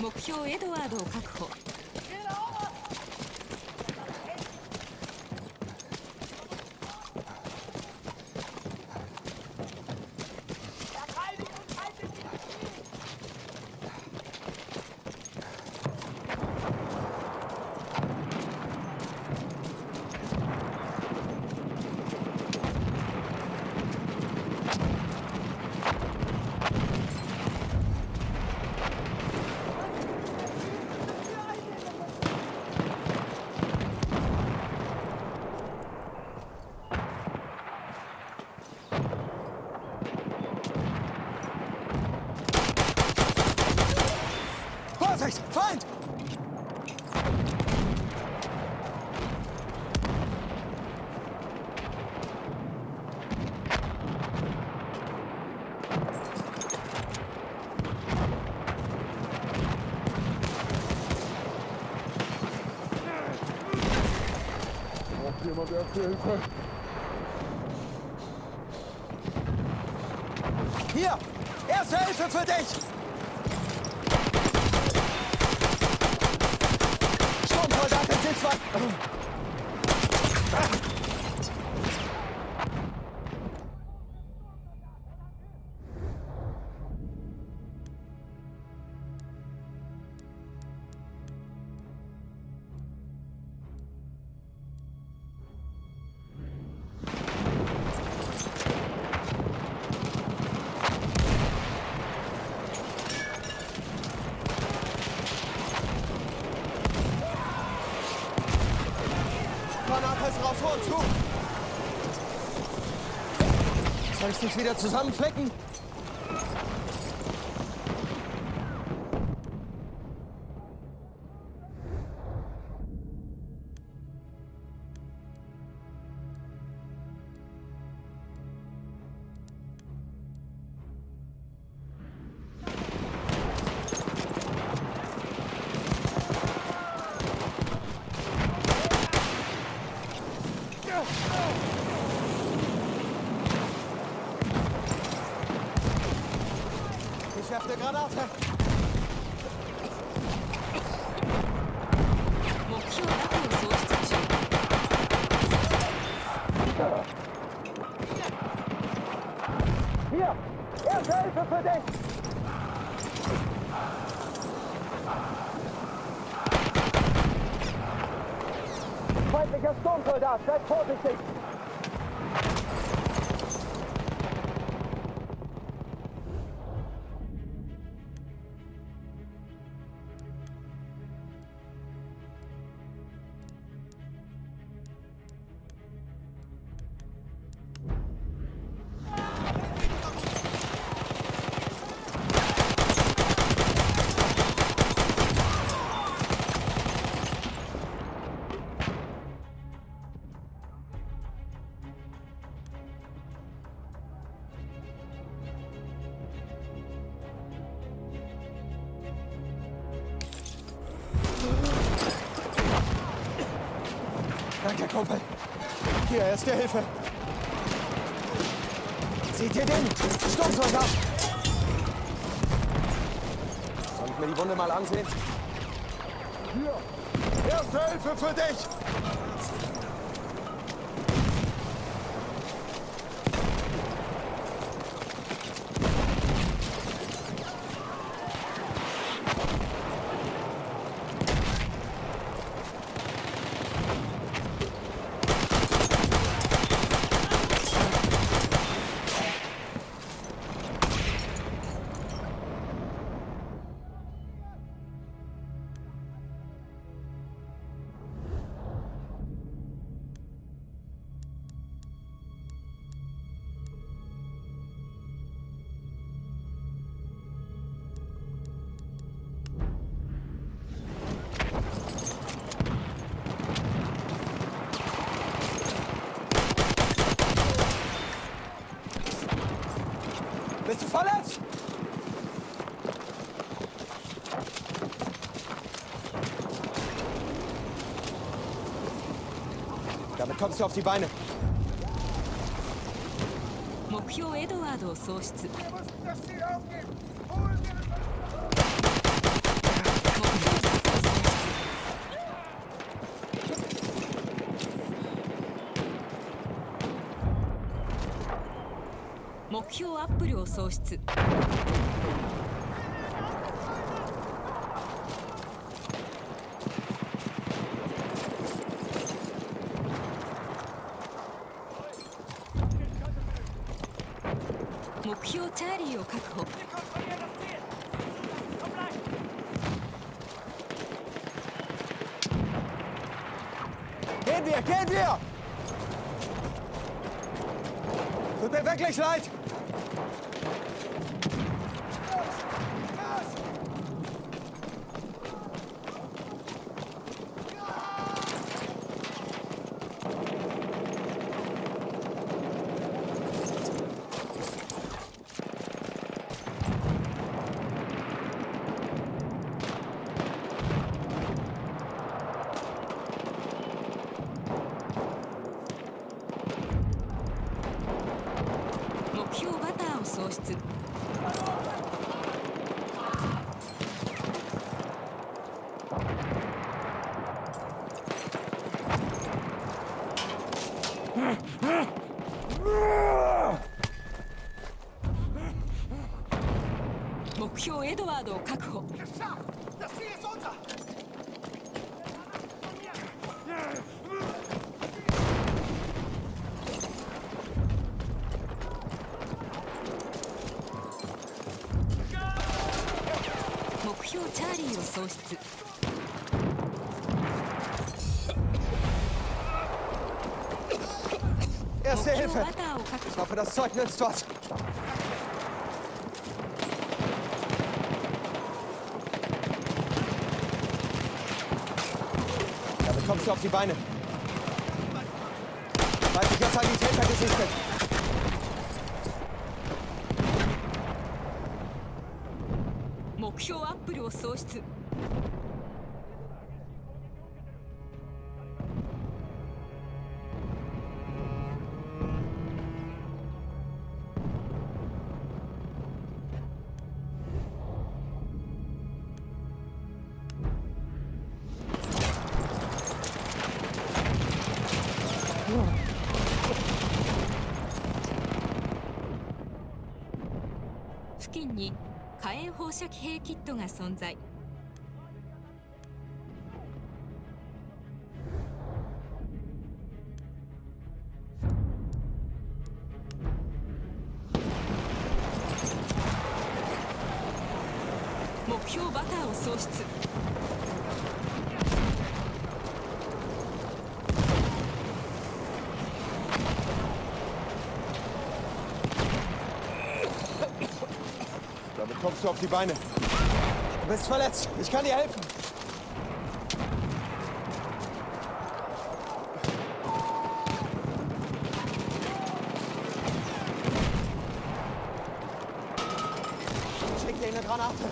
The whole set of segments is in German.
目標エドワードを確保。Vorsicht! Feind! Braucht jemand Erste Hilfe? Hier! Erste Hilfe für dich! Sturmsoldat in Sichtweite! Granate ist raus, vor uns, zu! Soll ich dich wieder zusammenflecken? Ich werfe eine Granate. 目標ダクを喪失中。 Hier! Erste Hilfe für dich! Feindlicher Sturmsoldat, seid vorsichtig! Danke, Kumpel. Hier, erste Hilfe. Seht ihr den? Sturmsoldat! Soll ich mir die Wunde mal ansehen? Hier! Erste Hilfe für dich! Bist du verletzt? Damit kommst du auf die Beine. 目標エドワードを喪失。 Wir müssen das Ziel aufgeben! Holen wir das! プルを喪失。目標チャーリーを確保。Gehen wir, gehen wir! Tut mir wirklich leid!目標バターを喪失。目標エドワードを確保。目標チャーリーを喪失。目 Erste 標 Hilfe! バターを確 Ich 保。 hoffe, das Zeug nützt was. Damit kommst du auf die Beine. Weiblicher Sanitäter gesichtet. .目標アップルを喪失。付近に火炎放射器兵キットが存在。目標バターを喪失。Damit kommst du auf die Beine. Du bist verletzt. Ich kann dir helfen. Schick dir eine Granate.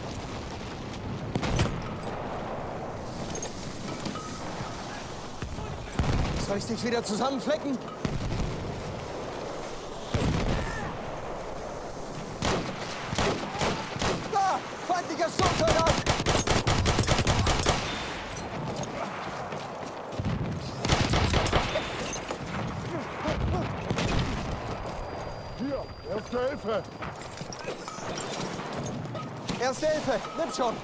Soll ich dich wieder zusammenflecken? Da! Feindlicher Sturmsoldat! Hier, erste Hilfe. Erste Hilfe! Nimm schon!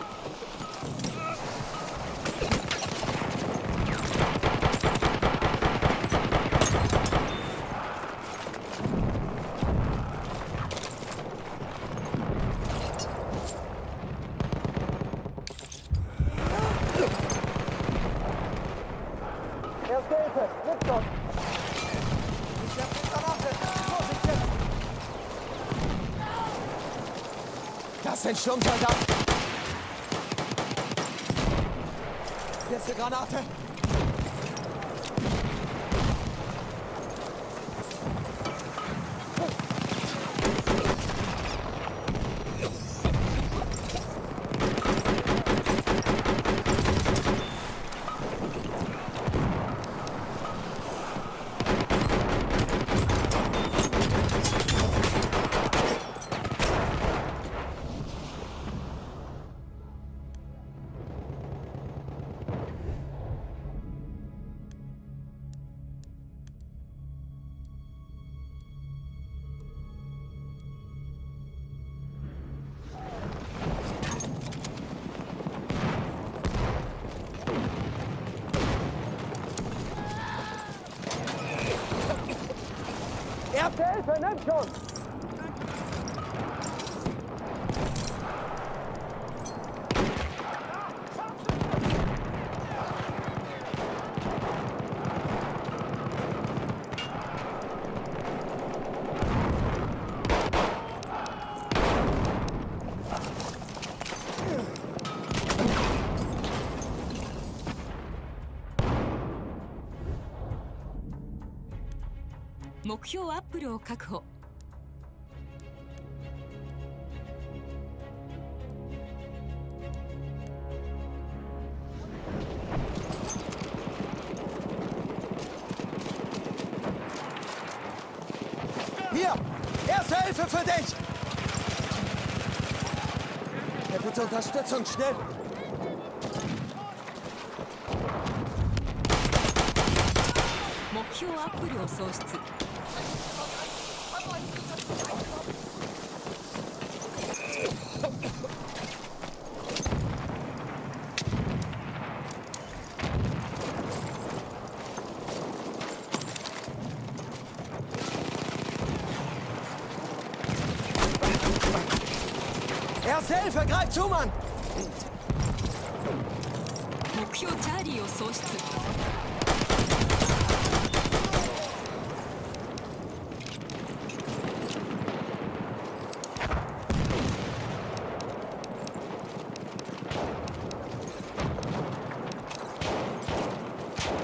Erste Hilfe! Nimm schon! Ich hab die Granate! Vorsicht jetzt! Das sind Sturmsoldat! Erste Granate! Erste Hilfe, nimm schon!目標アップルを確保。Hier! Erste Hilfe für dich! Ja, bitte Unterstützung, schnell!目標アップルを喪失。Erste Hilfe, greif zu, Mann! 目標チャーリーを喪失。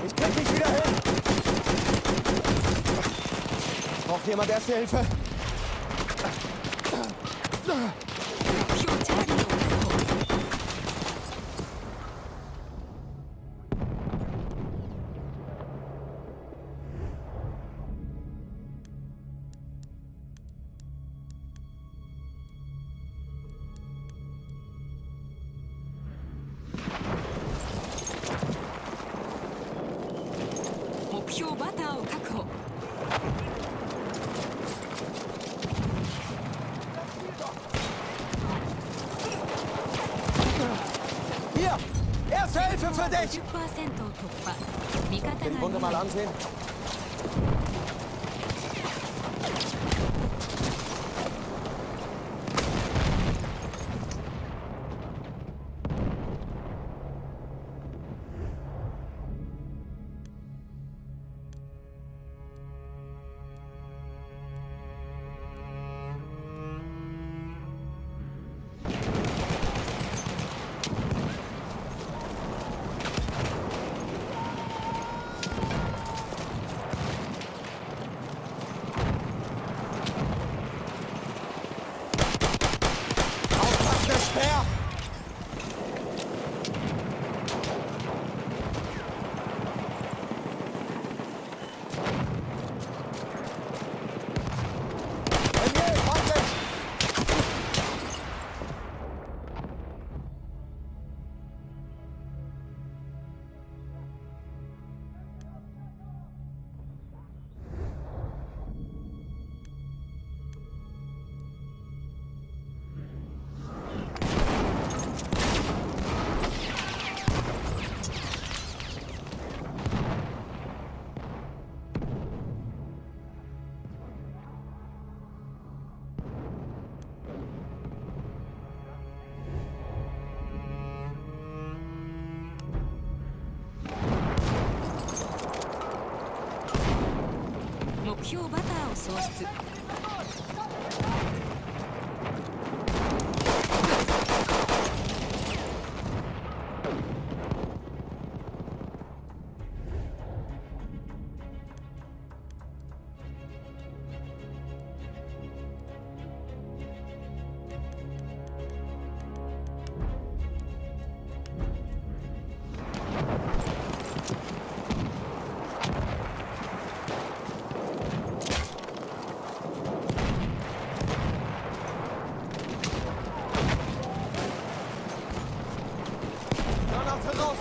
Ich krieg dich wieder hin! Braucht jemand Erste Hilfe? 目標チャーリーを確保。目標バターを確保。Hier! Erste Hilfe für dich! 50% を突破。味方 Die Wunde が mal ansehen. Aufpassen, Speer! Emil, ordentlich!目標バターを喪失。Granate raus!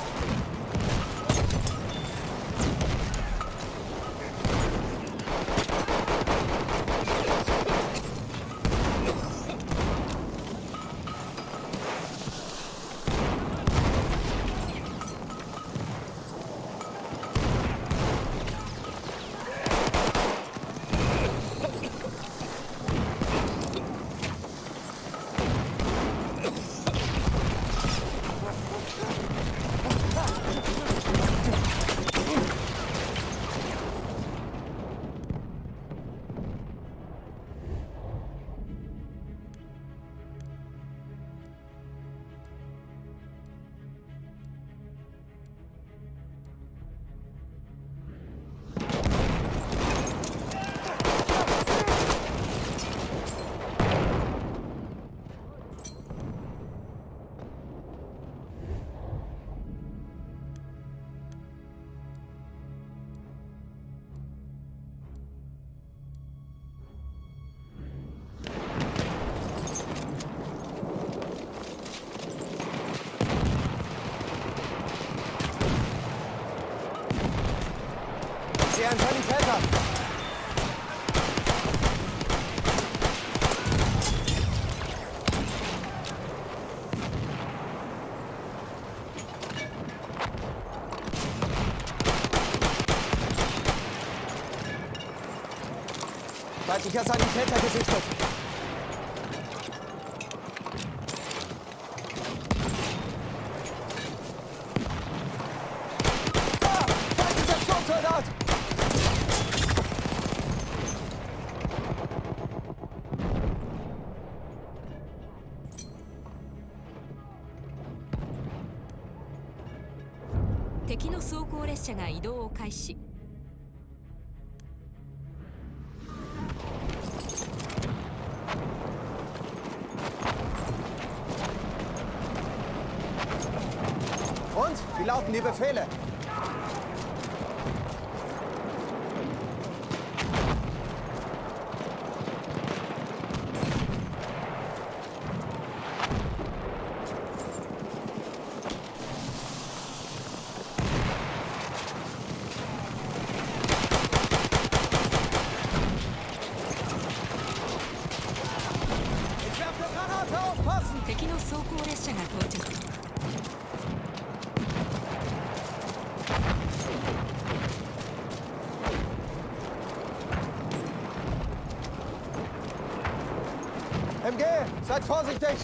ein Sanitäter. Feindlicher Sanitäter gesichtet. Ah, feindlicher Sturmsoldat!敵の装甲列車が移動を開始。 Und? Wie lauten die Befehle? Ich werfe eine Granate, aufpassen! 敵の装甲列車が到着。 MG, seid vorsichtig!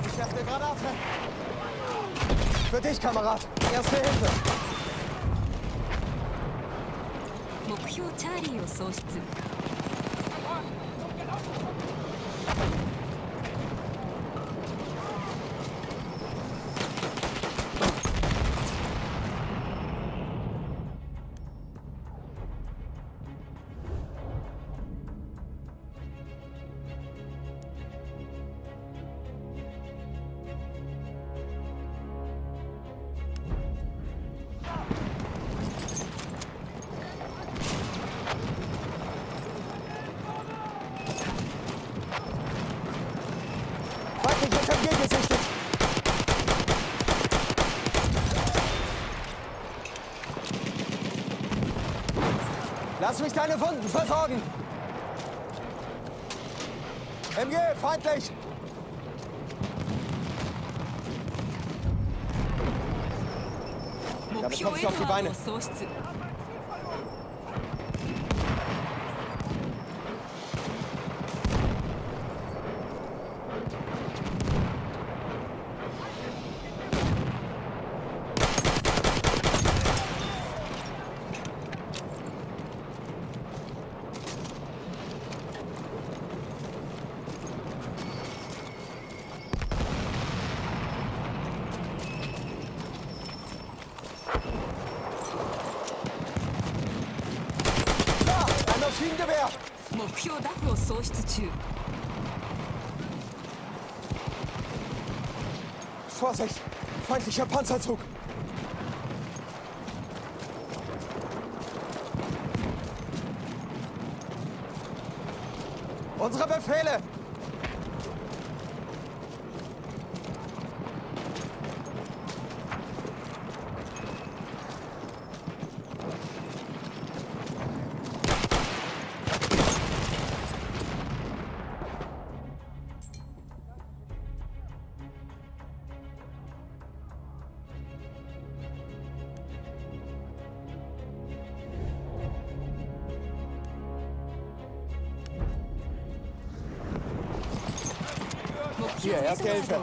Ich werfe eine Granate! Für dich, Kamerad! Erste Hilfe! 目標チャーリーを喪失。 Feindliches MG gesichtet! Lass mich deine Wunden versorgen! MG, feindlich!目標エドワードを喪失。 Ein Maschinengewehr! 目標ダフを喪失中。 Vorsicht! Feindlicher Panzerzug! Unsere Befehle! Hier, erste Hilfe.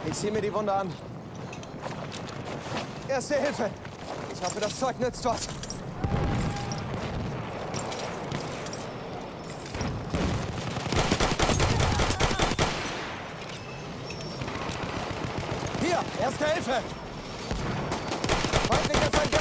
Ich sehe mir die Wunde an. Erste Hilfe. Ich hoffe, das Zeug nützt was. Hier, Erste Hilfe. Feindlicher Feind.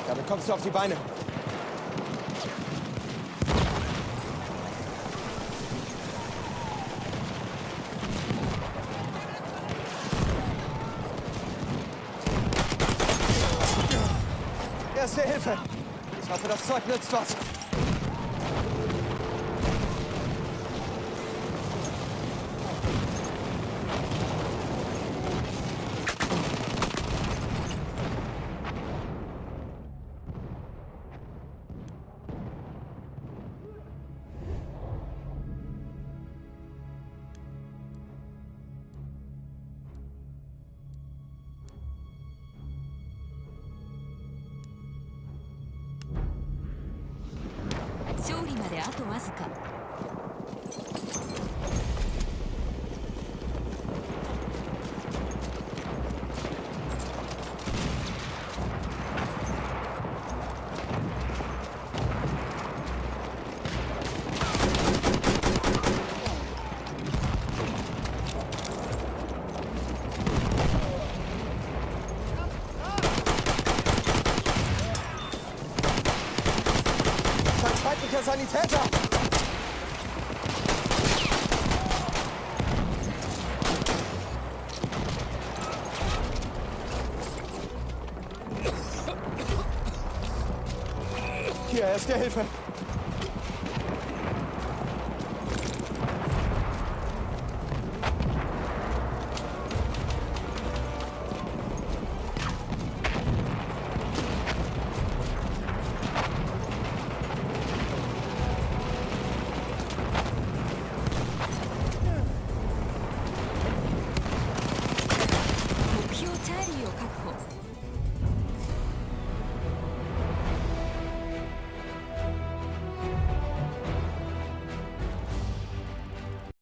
Damit kommst du auf die Beine. Erste Hilfe. Ich hoffe, das Zeug nützt was.勝利まであとわずか。Feindlicher Sanitäter! Hier, Erste Hilfe!